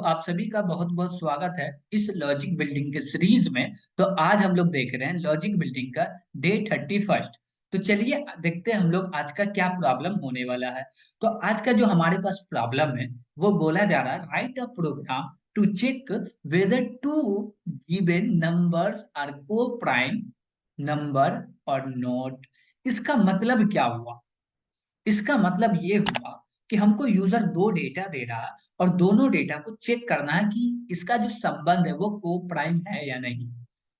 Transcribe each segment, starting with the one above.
आप सभी का बहुत बहुत स्वागत है इस लॉजिक बिल्डिंग के सीरीज में। तो आज हम लोग देख रहे हैं लॉजिक बिल्डिंग का डे 31। तो चलिए देखते हैं हम लोग आज का क्या प्रॉब्लम होने वाला है। तो आज का जो हमारे पास प्रॉब्लम है वो बोला जा रहा है, write a program to check whether two given numbers are coprime number or not. इसका मतलब क्या हुआ? इसका मतलब ये हुआ कि हमको यूजर दो डेटा दे रहा है और दोनों डेटा को चेक करना है कि इसका जो संबंध है वो को प्राइम है या नहीं।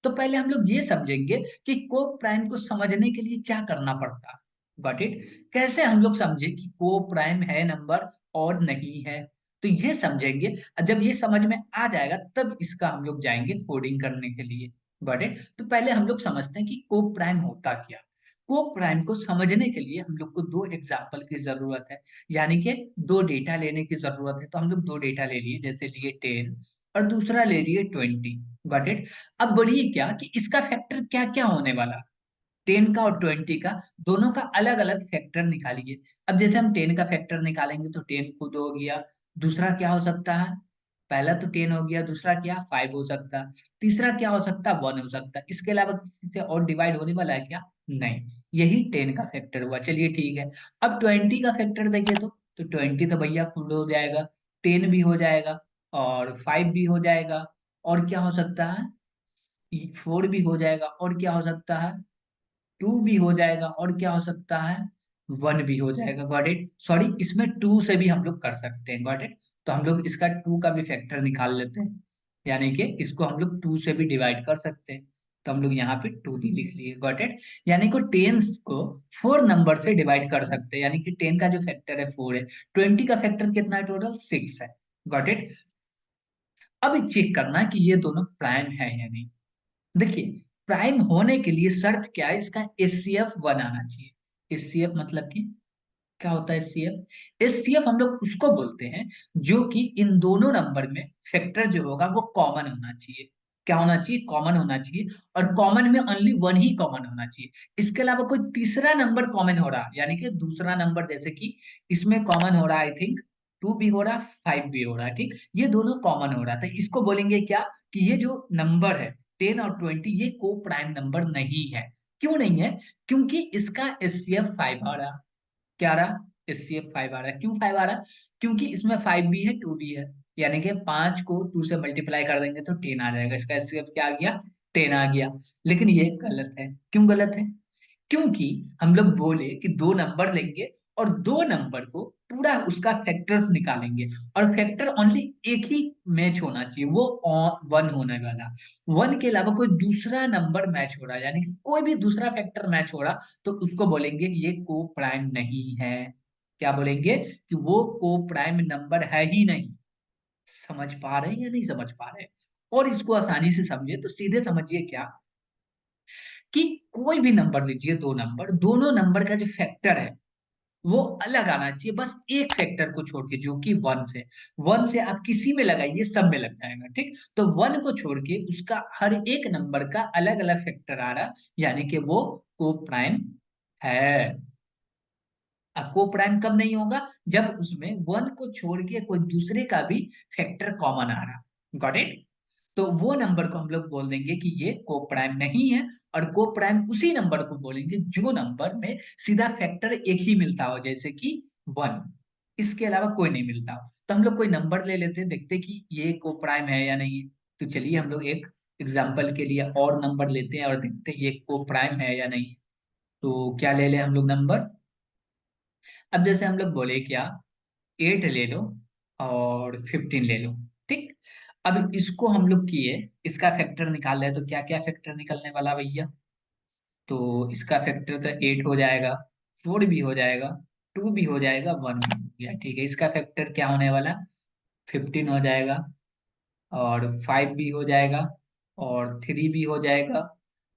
तो पहले हम लोग ये समझेंगे कि को प्राइम को समझने के लिए क्या करना पड़ता है। Got it? कैसे हम लोग समझे कि को प्राइम है नंबर और नहीं है। तो ये समझेंगे, जब ये समझ में आ जाएगा तब इसका हम लोग जाएंगे कोडिंग करने के लिए। Got it? तो पहले हम लोग समझते हैं कि को प्राइम होता क्या। को प्राइम को समझने के लिए हम लोग को दो एग्जाम्पल की जरूरत है, यानी कि दो डेटा लेने की जरूरत है। तो हम लोग दो डेटा ले लिए, जैसे लिए 10 और दूसरा ले लिए 20। Got it? अब बोलिए क्या कि इसका फैक्टर क्या क्या होने वाला। 10 का और 20 का दोनों का अलग अलग फैक्टर निकालिए। अब जैसे हम 10 का फैक्टर निकालेंगे तो 10 खुद हो गया। दूसरा क्या हो सकता है? पहला तो 10 हो गया, दूसरा क्या 5 हो सकता है, तीसरा क्या हो सकता है 1 हो सकता है। इसके अलावा किसी से और डिवाइड होने वाला है क्या? नहीं। यही 10 का फैक्टर हुआ। चलिए ठीक है। अब 20 का फैक्टर देखिए तो 20 तो भैया खुद हो जाएगा, 10 भी हो जाएगा और 5 भी हो जाएगा। और क्या हो सकता है? 4 भी हो जाएगा। और क्या हो सकता है? 2 भी हो जाएगा। और क्या हो सकता है? 1 भी हो जाएगा। Got it? सॉरी, इसमें 2 से भी हम लोग कर सकते हैं। Got it? तो हम लोग इसका 2 का भी फैक्टर निकाल लेते हैं, यानी कि इसको हम लोग 2 से भी डिवाइड कर सकते हैं। तो हम लोग यहाँ पे 2 भी लिख लिए। Got it? यानी कि 10 को 4 नंबर से डिवाइड कर सकते हैं, यानी कि 10 का जो फैक्टर है 4 है। 20 का फैक्टर कितना है? टोटल 6 है। Got it? अब चेक करना है कि ये दोनों प्राइम है या नहीं। देखिए, प्राइम होने के लिए शर्त क्या है? इसका एचसीएफ 1 आना चाहिए। एचसीएफ मतलब कि क्या होता है? एचसीएफ, एचसीएफ हम लोग उसको बोलते हैं जो कि इन दोनों नंबर में फैक्टर जो होगा वो कॉमन होना चाहिए। क्या होना चाहिए? कॉमन होना चाहिए। और कॉमन में ओनली 1 ही कॉमन होना चाहिए। इसके अलावा कोई तीसरा नंबर कॉमन हो रहा, यानी कि दूसरा नंबर, जैसे कि इसमें कॉमन हो रहा है, आई थिंक 2 भी हो रहा, 5 भी हो रहा है, ठीक, ये दोनों कॉमन हो रहा था। इसको बोलेंगे क्या कि ये जो नंबर है 10 और 20 ये को प्राइम नंबर नहीं है। क्यों नहीं है? क्योंकि इसका एचसीएफ 5 आ रहा। क्या रहा? एचसीएफ 5 आ रहा है। क्यों 5 आ रहा है? क्योंकि इसमें 5 भी है, 2 भी है। यानी कि 5 को 2 से मल्टीप्लाई कर देंगे तो 10 आ जाएगा। इसका एचसीएफ क्या आ गया? 10 आ गया। लेकिन ये गलत है। क्यों गलत है? क्योंकि हम लोग बोले कि दो नंबर लेंगे और दो नंबर को पूरा उसका फैक्टर निकालेंगे, और फैक्टर ओनली एक ही मैच होना चाहिए, वो 1 होने वाला। 1 के अलावा कोई दूसरा नंबर मैच हो रहा है, यानी कि कोई भी दूसरा फैक्टर मैच हो रहा, तो उसको बोलेंगे ये को प्राइम नहीं है। क्या बोलेंगे? कि वो को प्राइम नंबर है ही नहीं। समझ पा रहे हैं या नहीं समझ पा रहे हैं? और इसको आसानी से समझे तो सीधे समझिए क्या, कि कोई भी नंबर लीजिए, दो नंबर, दोनों नंबर का जो फैक्टर है वो अलग आना चाहिए, बस एक फैक्टर को छोड़ के, जो कि 1 से आप किसी में लगाइए सब में लग जाएगा, ठीक। तो 1 को छोड़ के उसका हर एक नंबर का अलग अलग फैक्टर आ रहा, यानी कि वो को प्राइम है। को प्राइम कब नहीं होगा? जब उसमें 1 को छोड़ के कोई दूसरे का भी फैक्टर कॉमन आ रहा। Got it? तो वो नंबर को हम लोग बोल देंगे कि ये को प्राइम नहीं है। और को प्राइम उसी नंबर को बोलेंगे जो नंबर में सीधा फैक्टर एक ही मिलता हो, जैसे कि 1। इसके अलावा कोई नहीं मिलता हो। तो हम लोग कोई नंबर ले लेते हैं, देखते हैं कि ये को प्राइम है या नहीं है। तो चलिए हम लोग एक एग्जाम्पल के लिए और नंबर लेते हैं और देखते हैं ये को प्राइम है या नहीं। तो क्या ले लें हम लोग नंबर? अब जैसे हम लोग बोले क्या, 8 ले लो और 15 ले लो, ठीक। अब इसको हम लोग किए, इसका फैक्टर निकाल रहे हैं, तो क्या क्या फैक्टर निकलने वाला भैया? तो इसका फैक्टर तो 8 हो जाएगा, 4 भी हो जाएगा, 2 भी हो जाएगा, 1 भी हो गया, ठीक है। इसका फैक्टर क्या होने वाला? 15 हो जाएगा और 5 भी हो जाएगा और 3 भी हो जाएगा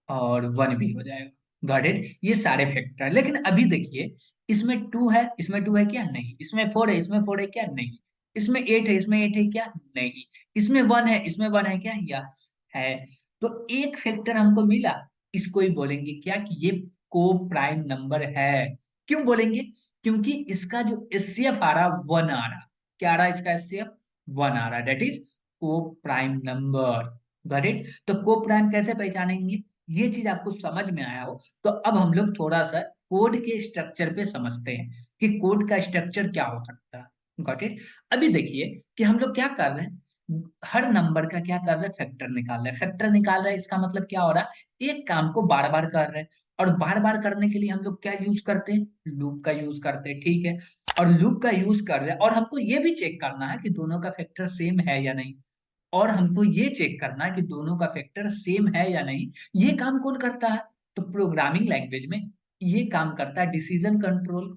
और 1 भी हो जाएगा। Got it? ये सारे फैक्टर है। लेकिन अभी देखिए, इसमें 2 है, इसमें 2 है क्या? नहीं। इसमें 4 है, इसमें 4 है क्या? नहीं। इसमें 8 है, इसमें 8 है क्या? नहीं। इसमें 1 है, इसमें 1 है क्या? यस है। तो एक फैक्टर हमको मिला। इसको ही बोलेंगे क्या कि ये को प्राइम नंबर है। क्यों बोलेंगे? क्योंकि इसका जो एचसीएफ आ रहा 1 आ रहा। क्या आ रहा इसका एचसीएफ? वन आ रहा है, दैट इज को प्राइम नंबर। Got it. तो को प्राइम कैसे पहचानेंगे, ये चीज आपको समझ में आया हो तो अब हम लोग थोड़ा सा कोड के स्ट्रक्चर पे समझते हैं कि कोड का स्ट्रक्चर क्या हो सकता है। Got it. अभी देखिए कि हम लोग क्या कर रहे हैं, हर नंबर का क्या कर रहे हैं, फैक्टर निकाल रहे हैं। फैक्टर निकाल रहे हैं इसका मतलब क्या हो रहा है, एक काम को बार बार कर रहे हैं, और बार बार करने के लिए हम लोग क्या यूज करते हैं, लूप का यूज करते हैं। ठीक है, और लूप का यूज कर रहे हैं, और हमको ये भी चेक करना है कि दोनों का फैक्टर सेम है या नहीं। और हमको ये चेक करना है कि दोनों का फैक्टर सेम है या नहीं। ये काम कौन करता है, तो प्रोग्रामिंग लैंग्वेज में ये काम करता है डिसीजन कंट्रोल।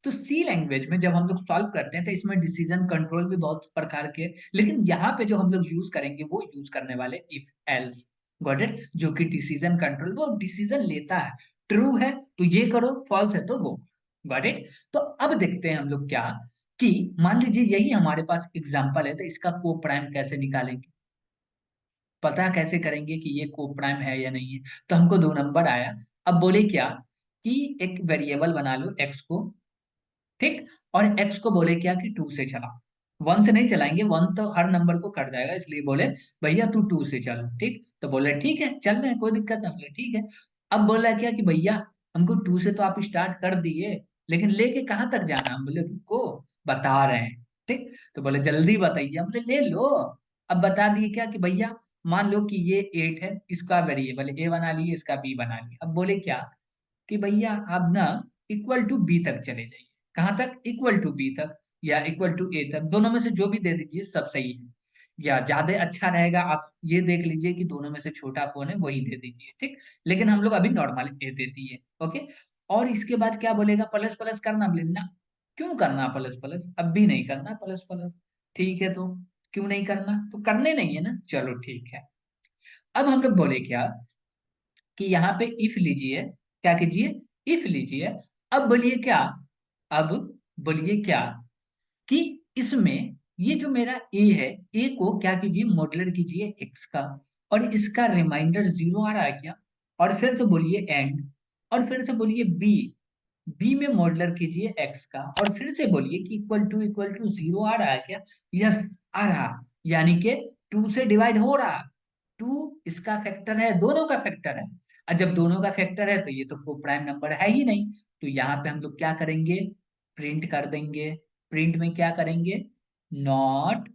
तो सी लैंग्वेज में जब हम लोग सॉल्व करते हैं तो इसमें डिसीजन कंट्रोल भी बहुत प्रकार के हैं, लेकिन यहाँ पे जो हम लोग यूज करेंगे वो यूज करने वाले इफ एल्स। Got it. जो कि डिसीजन कंट्रोल, वो डिसीजन लेता है, ट्रू है तो ये करो, फॉल्स है तो वो। Got it. तो अब देखते हैं हम लोग क्या, कि मान लीजिए यही हमारे पास एग्जांपल है, तो इसका को प्राइम कैसे निकालेंगे, पता कैसे करेंगे कि ये को प्राइम है या नहीं है। तो हमको दो नंबर आया, अब बोले क्या कि एक वेरिएबल बना लो एक्स को, ठीक, और x को बोले क्या कि 2 से चला। 1 से नहीं चलाएंगे, 1 तो हर नंबर को कट जाएगा, इसलिए बोले भैया तू 2 से चलो। ठीक, तो बोले ठीक है चल रहे हैं, कोई दिक्कत नहीं। बोले ठीक है। अब बोला क्या कि भैया हमको 2 से तो आप स्टार्ट कर दिए, लेकिन लेके कहाँ तक जाना, हम बोले रुको बता रहे हैं। ठीक, तो बोले जल्दी बताइए, हम बोले ले लो। अब बता दिए क्या कि भैया मान लो कि ये 8 है, इसका वेरिएबल ए बना लिए, इसका बी बना लिए। अब बोले क्या कि भैया आप ना इक्वल टू बी तक चले जाइए। कहाँ तक, इक्वल टू बी तक या इक्वल टू ए तक, दोनों में से जो भी दे दीजिए सब सही है। या ज्यादा अच्छा रहेगा आप ये देख लीजिए कि दोनों में से छोटा कौन है वही दे दीजिए। ठीक, लेकिन हम लोग अभी नॉर्मल ए दे दिए। ओके। और इसके बाद क्या बोलेगा, प्लस प्लस करना, बोले ना क्यों करना प्लस प्लस, अब भी नहीं करना प्लस प्लस। ठीक है, तो क्यों नहीं करना, तो करने नहीं है ना, चलो ठीक है। अब हम लोग बोले क्या कि यहाँ पे इफ लीजिए, क्या कीजिए, इफ लीजिए। अब बोलिए क्या, अब बोलिए क्या कि इसमें ये जो मेरा ए है, ए को क्या कीजिए, मॉडुलर कीजिए एक्स का, और इसका रिमाइंडर जीरो आ रहा है क्या, और फिर से बोलिए एंड, और फिर से बोलिए बी, बी में मॉडुलर कीजिए एक्स का, और फिर से बोलिए कि इक्वल टू जीरो आ रहा है क्या, यस आ रहा, यानी कि टू से डिवाइड हो रहा। टू इसका फैक्टर है, दोनों का फैक्टर है, और जब दोनों का फैक्टर है तो ये तो को प्राइम नंबर है ही नहीं। तो यहाँ पे हम लोग क्या करेंगे, प्रिंट कर देंगे। प्रिंट में क्या करेंगे, नॉट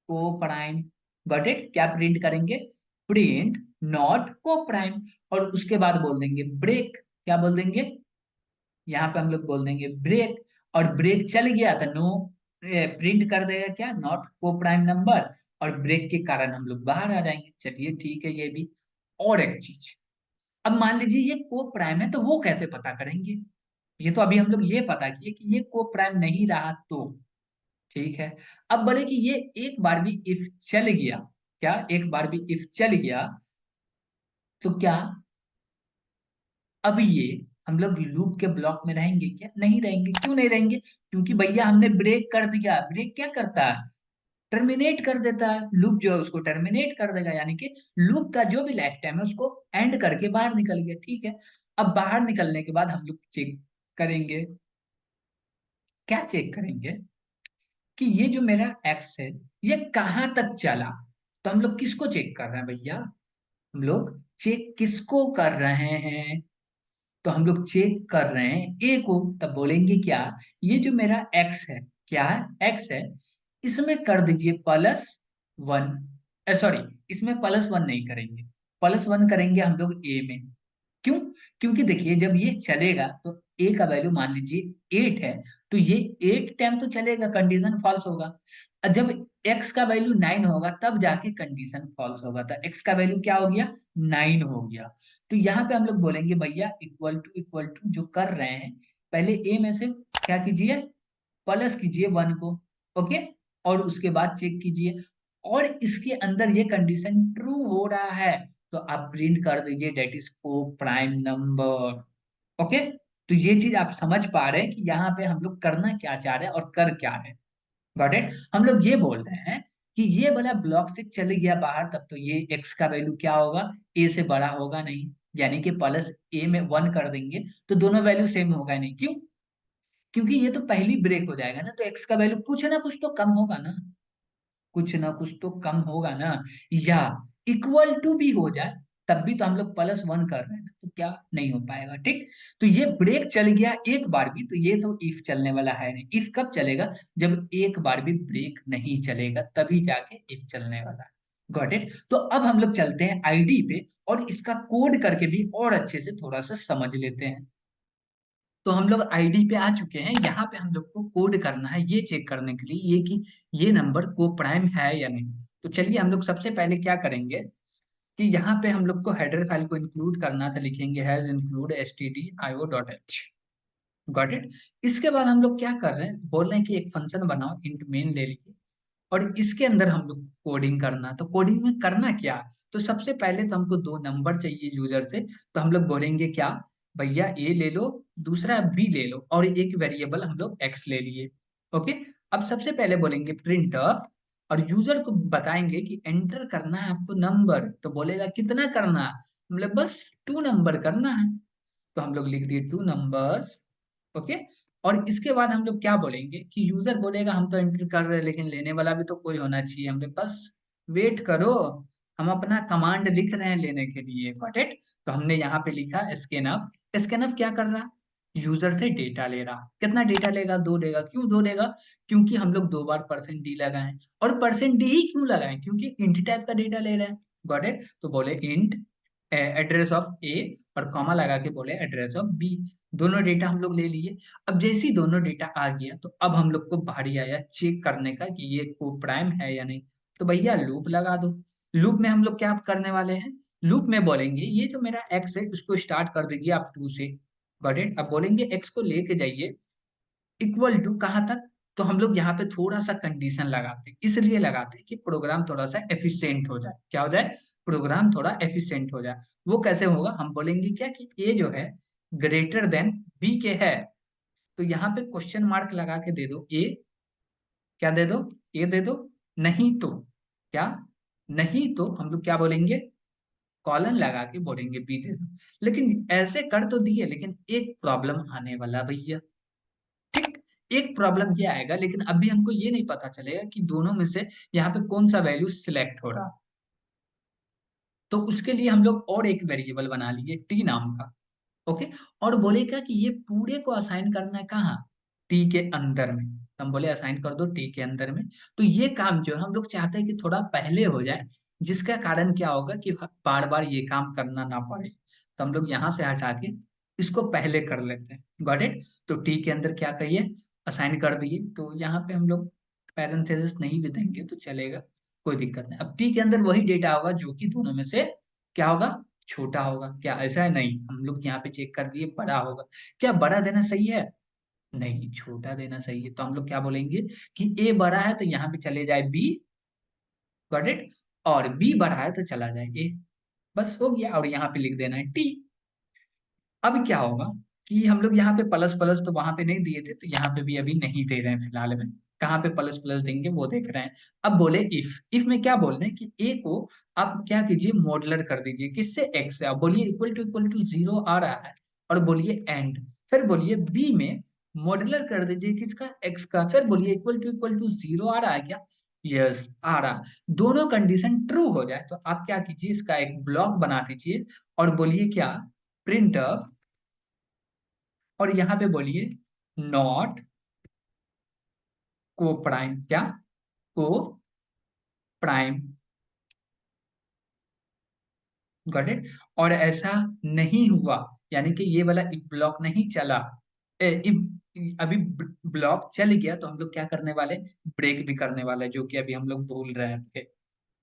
को प्राइम। Got it. क्या प्रिंट करेंगे, प्रिंट नॉट को प्राइम। और उसके बाद बोल देंगे ब्रेक, क्या बोल देंगे, यहाँ पे हम लोग बोल देंगे ब्रेक, और ब्रेक चल गया तो नो, प्रिंट कर देगा क्या, नॉट को प्राइम नंबर, और ब्रेक के कारण हम लोग बाहर आ जाएंगे। चलिए ठीक है ये भी। और एक चीज, अब मान लीजिए ये को प्राइम है तो वो कैसे पता करेंगे, ये तो अभी हम लोग ये पता किए कि ये को प्राइम नहीं रहा तो। ठीक है, अब बोले कि ये एक बार भी इफ चल गया, क्या एक बार भी इफ चल गया तो क्या अब ये हम लोग लूप के ब्लॉक में रहेंगे क्या, नहीं रहेंगे। क्यों नहीं रहेंगे, क्योंकि भैया हमने ब्रेक कर दिया। ब्रेक क्या करता है, टर्मिनेट कर देता है, लूप जो है उसको टर्मिनेट कर देगा, यानी कि लूप का जो भी लाइफ टाइम है उसको एंड करके बाहर निकल गया। ठीक है, अब बाहर निकलने के बाद हम लोग चेक करेंगे, क्या चेक करेंगे कि ये जो मेरा एक्स है ये कहाँ तक चला। तो हम लोग किसको चेक कर रहे हैं भैया, हम लोग चेक किसको कर रहे हैं, तो हम लोग चेक कर रहे हैं ए को। तब बोलेंगे क्या, ये जो मेरा एक्स है, क्या है एक्स है, इसमें कर दीजिए प्लस वन, सॉरी इसमें प्लस वन नहीं करेंगे, प्लस वन करेंगे हम लोग ए में। क्यों, क्योंकि देखिए जब ये चलेगा तो ए का वैल्यू मान लीजिए 8 है, तो ये 8 टाइम तो चलेगा, कंडीशन फॉल्स होगा। और जब एक्स का वैल्यू 9 होगा तब जाके कंडीशन फॉल्स होगा, तो एक्स का वैल्यू क्या हो गया, 9 हो गया। तो यहाँ पे हम लोग बोलेंगे भैया इक्वल टू जो कर रहे हैं, पहले ए में से क्या कीजिए, प्लस कीजिए वन को। ओके, और उसके बाद चेक कीजिए, और इसके अंदर ये कंडीशन ट्रू हो रहा है तो आप प्रिंट कर दीजिए डेट इज को प्राइम नंबर। ओके, तो ये चीज आप समझ पा रहे हैं कि यहाँ पे हम लोग करना क्या चाह रहे हैं और कर क्या रहे हैं। Got it. हम लोग ये बोल रहे हैं कि ये वाला ब्लॉक से चले गया बाहर, तब तो ये एक्स का वैल्यू क्या होगा, ए से बड़ा होगा नहीं, यानी कि प्लस ए में वन कर देंगे तो दोनों वैल्यू सेम होगा नहीं। क्यों, क्योंकि ये तो पहली ब्रेक हो जाएगा ना, तो एक्स का वैल्यू कुछ ना कुछ तो कम होगा ना, कुछ ना कुछ तो कम होगा ना, या इक्वल टू भी हो जाए तब भी तो हम लोग +1 कर रहे हैं ना, तो क्या नहीं हो पाएगा। ठीक, तो ये ब्रेक चल गया एक बार भी, तो ये तो इफ चलने वाला है नहीं। इफ कब चलेगा? जब एक बार भी ब्रेक नहीं चलेगा तभी जाके इफ चलने वाला है। Got it? तो अब हम लोग चलते हैं आईडी पे और इसका कोड करके भी और अच्छे से थोड़ा सा समझ लेते हैं। तो हम लोग आईडी पे आ चुके हैं। यहाँ पे हम लोग को कोड करना है ये चेक करने के लिए ये कि ये नंबर को प्राइम है या नहीं। तो चलिए हम लोग सबसे पहले क्या करेंगे कि यहाँ पे हम लोग को हेडर फाइल को इंक्लूड करना था, लिखेंगे has include stdio.h। Got it? इसके बाद हम लोग क्या कर रहे हैं, बोल रहे हैं कि एक फंक्शन बनाओ, इंट मेन ले लीजिए और इसके अंदर हम लोग कोडिंग करना। तो कोडिंग में करना क्या? तो सबसे पहले तो हमको दो नंबर चाहिए यूजर से, तो हम लोग बोलेंगे क्या, भैया ए ले लो, दूसरा बी ले लो और एक वेरिएबल हम लोग एक्स ले लिए। ओके, अब सबसे पहले बोलेंगे प्रिंट और यूजर को बताएंगे कि एंटर करना है आपको नंबर, तो बोलेगा कितना करना है, मतलब बस 2 नंबर करना है, तो हम लोग लिख दिए 2 नंबर्स। ओके, और इसके बाद हम लोग क्या बोलेंगे कि यूजर बोलेगा हम तो एंटर कर रहे हैं लेकिन लेने वाला भी तो कोई होना चाहिए, हमने बस वेट करो, हम अपना कमांड लिख रहे हैं लेने के लिए। Got it? तो हमने यहाँ पे लिखा स्कैनफ। स्कैनफ क्या कर रहा? यूजर से डेटा ले रहा। कितना डेटा लेगा? 2 लेगा। क्यों 2 लेगा? क्योंकि हम लोग 2 बार %d लगाएं, और %d ही क्यों लगाएं? क्योंकि इंट टाइप का डेटा ले रहे हैं। Got it? तो बोले इंट एड्रेस ऑफ ए और कॉमा लगा के बोले एड्रेस ऑफ बी। दोनों डेटा हम लोग ले लिए। अब जैसे ही दोनों डेटा आ गया तो अब हम लोग को बारी आया चेक करने का कि ये को प्राइम है या नहीं। तो भैया लूप लगा दो। लूप में हम लोग क्या करने वाले हैं, लूप में बोलेंगे ये जो मेरा एक्स है उसको स्टार्ट कर दीजिए आप 2 से। Got it? अब बोलेंगे एक्स को लेके जाइए इक्वल टू कहाँ तक, तो हम लोग यहाँ पे थोड़ा सा कंडीशन लगाते हैं, इसलिए लगाते हैं कि प्रोग्राम थोड़ा सा एफिशिएंट हो जाए। क्या हो जाए? प्रोग्राम थोड़ा एफिशिएंट हो जाए। वो कैसे होगा? हम बोलेंगे क्या कि ए जो है ग्रेटर देन बी के है, तो यहाँ पे क्वेश्चन मार्क लगा के दे दो ए, क्या दे दो? ए दे दो। नहीं तो क्या? नहीं तो हम लोग क्या बोलेंगे, कॉलन लगा के बोलेंगे बी दे दो। लेकिन ऐसे कर तो दिए, लेकिन एक प्रॉब्लम आने वाला भैया। ठीक, एक प्रॉब्लम ये आएगा, लेकिन अभी हमको ये नहीं पता चलेगा कि दोनों में से यहाँ पे कौन सा वैल्यू सिलेक्ट हो रहा। तो उसके लिए हम लोग और एक वेरिएबल बना लिए टी नाम का। ओके, और बोलेगा कि ये पूरे को असाइन करना है कहाँ, टी के अंदर में। तो हम बोले असाइन कर दो टी के अंदर में। तो ये काम जो है हम लोग चाहते हैं कि थोड़ा पहले हो जाए, जिसका कारण क्या होगा कि बार बार ये काम करना ना पड़े। तो हम लोग यहाँ से हटा के इसको पहले कर लेते हैं। Got it? तो टी के अंदर क्या कहिए, असाइन कर दिए। तो यहाँ पे हम लोग पैरेंथेसिस नहीं भी देंगे तो चलेगा, कोई दिक्कत नहीं। अब टी के अंदर वही डेटा होगा जो कि दोनों में से क्या होगा, छोटा होगा। क्या ऐसा है? नहीं, हम लोग यहाँ पे चेक कर दिए बड़ा होगा। क्या बड़ा देना सही है? नहीं, छोटा देना सही है। तो हम लोग क्या बोलेंगे कि ए बड़ा है तो यहाँ पे चले जाए बी। Got it? और बी बड़ा है तो चला जाए ए। बस हो गया, और यहाँ पे लिख देना है टी। अब क्या होगा कि हम लोग यहाँ पे प्लस प्लस तो वहां पे नहीं दिए थे, तो यहाँ पे भी अभी नहीं दे रहे हैं फिलहाल में। कहाँ पे प्लस प्लस देंगे वो देख रहे हैं। अब बोले इफ। इफ में क्या बोल रहे हैं कि ए को आप क्या कीजिए, मॉडुलर कर दीजिए। किससे? एक्स से। आप बोलिए इक्वल टू 0 आ रहा है, और बोलिए एंड। फिर बोलिए बी में मॉडुलर कर दीजिए किसका, एक्स का। फिर बोलिए इक्वल टू 0 आ रहा है क्या? यस आ रहा। दोनों कंडीशन ट्रू हो जाए तो आप क्या कीजिए, इसका एक ब्लॉक बना दीजिए और बोलिए क्या, प्रिंट और यहाँ पे बोलिए नॉट को प्राइम। क्या? को प्राइम। Got it? और ऐसा नहीं हुआ, यानी कि ये वाला इफ ब्लॉक नहीं चला, इफ अभी ब्लॉक चल गया तो हम लोग क्या करने वाले, ब्रेक भी करने वाले, जो कि अभी हम लोग भूल रहे थे।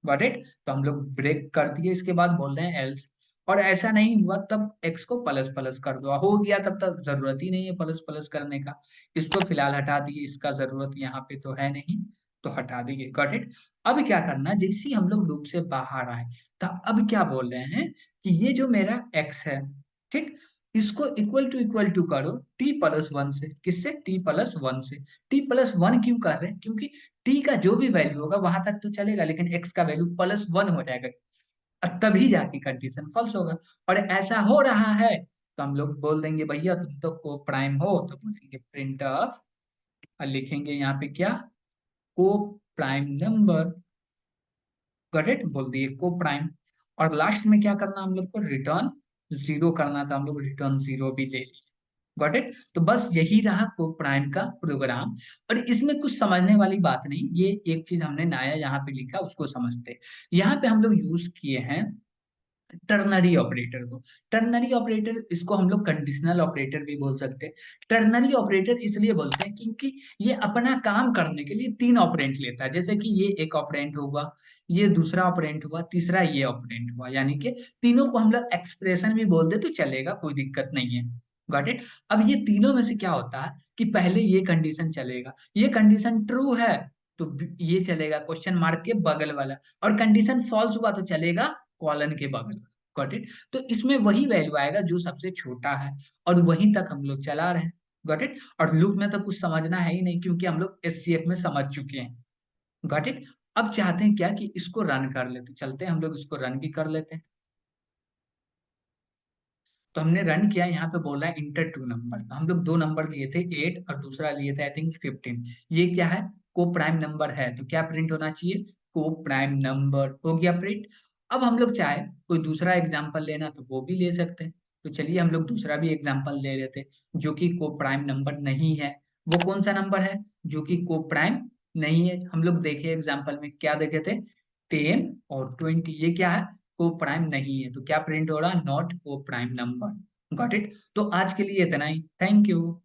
Got it? तो हम लोग ब्रेक कर दिए, इसके बाद बोल रहे हैं एल्स। और ऐसा नहीं हुआ तब एक्स को प्लस प्लस कर दो। हो गया तब तक जरूरत ही नहीं है प्लस प्लस करने का, इसको फिलहाल हटा दिए, इसका जरूरत यहाँ पे तो है नहीं, तो हटा दिए। Got it? अब क्या करना, जैसे ही हम लोग लूप से बाहर आए तो अब क्या बोल रहे हैं कि ये जो मेरा एक्स है, ठीक, इसको इक्वल टू करो t+1 से। किससे? t+1 से। t+1 क्यों कर रहे हैं? क्योंकि t का जो भी वैल्यू होगा वहां तक तो चलेगा, लेकिन x का वैल्यू +1 हो जाएगा, तभी जाके कंडीशन फॉल्स होगा। और ऐसा हो रहा है, तो हम लोग बोल देंगे भैया तुम तो को प्राइम हो, तो बोलेंगे प्रिंट ऑफ, और लिखेंगे यहाँ पे क्या, को प्राइम नंबर। करेक्ट बोल दिए को प्राइम। और लास्ट में क्या करना हम लोग को, रिटर्न जीरो करना था, हम लोग रिटर्न जीरो भी ले लिए। Got it. तो बस यही रहा को प्राइम का प्रोग्राम। और इसमें कुछ समझने वाली बात नहीं, ये एक चीज हमने नया यहाँ पे लिखा उसको समझते। यहाँ पे हम लोग यूज किए हैं टर्नरी ऑपरेटर को। टर्नरी ऑपरेटर, इसको हम लोग कंडीशनल ऑपरेटर भी बोल सकते हैं। टर्नरी ऑपरेटर इसलिए बोलते हैं क्योंकि ये अपना काम करने के लिए तीन ऑपरेंट लेता है, जैसे कि ये एक ऑपरेंट होगा, ये दूसरा ऑपरेंट हुआ, तीसरा ये ऑपरेंट हुआ, यानी कि तीनों को हम लोग एक्सप्रेशन भी बोल दे तो चलेगा, कोई दिक्कत नहीं है। Got it. अब ये तीनों में से क्या होता है कि पहले ये कंडीशन चलेगा, ये कंडीशन ट्रू है तो ये चलेगा क्वेश्चन मार्क के बगल वाला, और कंडीशन फॉल्स हुआ तो चलेगा कॉलन के बगल। Got it. तो इसमें वही वैल्यू आएगा जो सबसे छोटा है, और वहीं तक हम लोग चला रहे हैं। Got it. और लूप में तो कुछ समझना है ही नहीं क्योंकि हम लोग एससीएफ में समझ चुके हैं। Got it. अब चाहते हैं क्या कि इसको रन कर लेते, चलते हैं हम लोग इसको रन भी कर लेते हैं। तो हमने रन किया, यहाँ पे बोला है इंटर टू नंबर, तो हम लोग दो नंबर लिए थे 8 और दूसरा लिए थे आई थिंक 15। ये क्या है, को प्राइम नंबर है, तो क्या प्रिंट होना चाहिए, को प्राइम नंबर, हो गया प्रिंट। अब हम लोग चाहे कोई दूसरा एग्जांपल लेना तो वो भी ले सकते हैं। तो चलिए हम लोग दूसरा भी एग्जांपल ले लेते हैं जो कि को प्राइम नंबर नहीं है। वो कौन सा नंबर है जो कि को प्राइम नहीं है, हम लोग देखे एग्जाम्पल में क्या देखे थे, 10 और 20, ये क्या है, को प्राइम नहीं है, तो क्या प्रिंट हो रहा है, नॉट को प्राइम नंबर। Got it. तो आज के लिए इतना ही, थैंक यू।